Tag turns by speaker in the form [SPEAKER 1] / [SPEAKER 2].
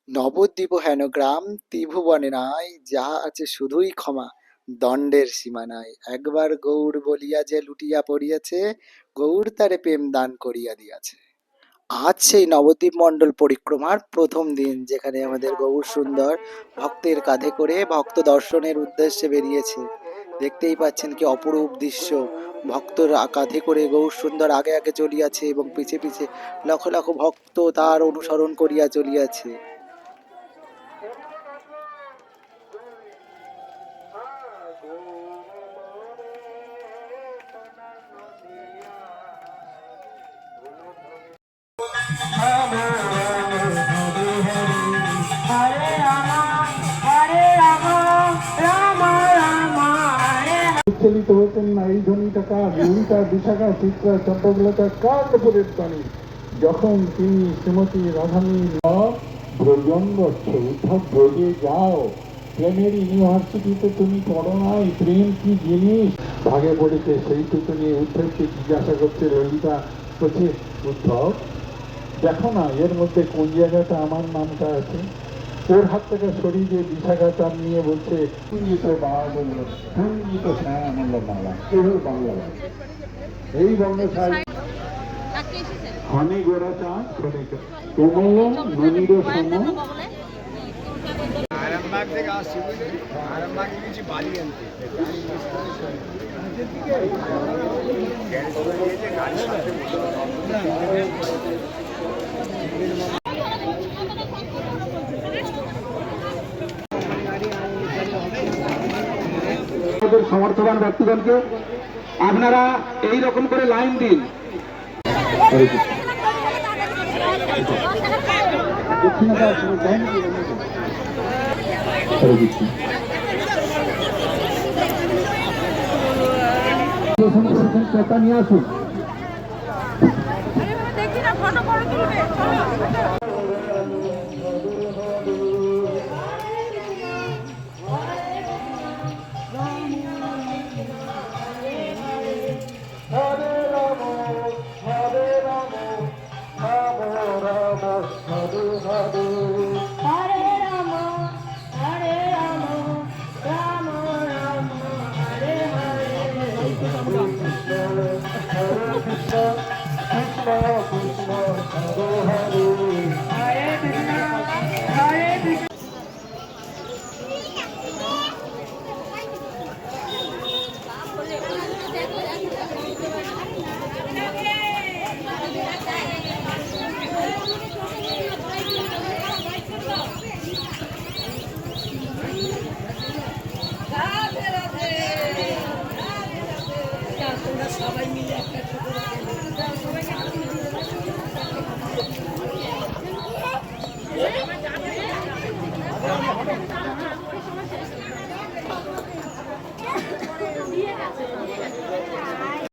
[SPEAKER 1] নবদ্বীপ হেন গ্রাম ত্রিভুবনে নাই, যাহা আছে শুধুই ক্ষমা, দণ্ডের সীমা নাই। একবার গৌর বলিয়া যে লুটিয়া পড়িয়াছে, গৌর তারে প্রেম দান করিয়া দিয়াছে। আজ সেই নবদ্বীপ মণ্ডল পরিক্রমার প্রথম দিন, যেখানে আমাদের গৌর সুন্দর ভক্তের কাঁধে করে ভক্ত দর্শনের উদ্দেশ্যে বেরিয়েছে। দেখতেই পাচ্ছেন কি অপরূপ দৃশ্য। ভক্তর কাঁধে করে গৌর সুন্দর আগে আগে চলিয়াছে এবং পিছে পিছে লক্ষ লক্ষ ভক্ত তার অনুসরণ করিয়া চলিয়াছে।
[SPEAKER 2] উচ্চারিত হতেন না এই ধ্বনিটাকা বিহিতা বিশাখা চিত্রা চন্দ্রলতা কাণ্ডপুরের ধ্বনি, যখন তিনি শ্রীমতী রাধানী ব্রজঙ্গচ্ছ উদ্ধব ব্রজে যাও, প্রেমের ইউনিভার্সিটিতে তুমি পড়ো নাই, প্রেম কি জিনিস ভাগে পড়েছে সেইটুকু নিয়ে উদ্ধবকে জিজ্ঞাসা করছে ললিতা, বলছে উদ্ধব দেখো না এর মধ্যে কোন জায়গাটা আমার নামটা আছে। ওর হাত থেকে শরীরে বিশাখা চান নিয়ে বলছে কুঞ্জিত বাংলা, কুঞ্জিত শ্যামল বাংলা, এই বাংলা। এই বাংলা সাহিত্য হনে গোড়া চাঁদ কোমল ননির সম।
[SPEAKER 3] আরামবাগ থেকে আসছি, আরামবাগে গেছি বালি আনতে, গাড়ির সাথে
[SPEAKER 2] সমর্থবান ব্যক্তিগণকে আপনারা এই রকম করে লাইন দিন। নিয়ে আসুন।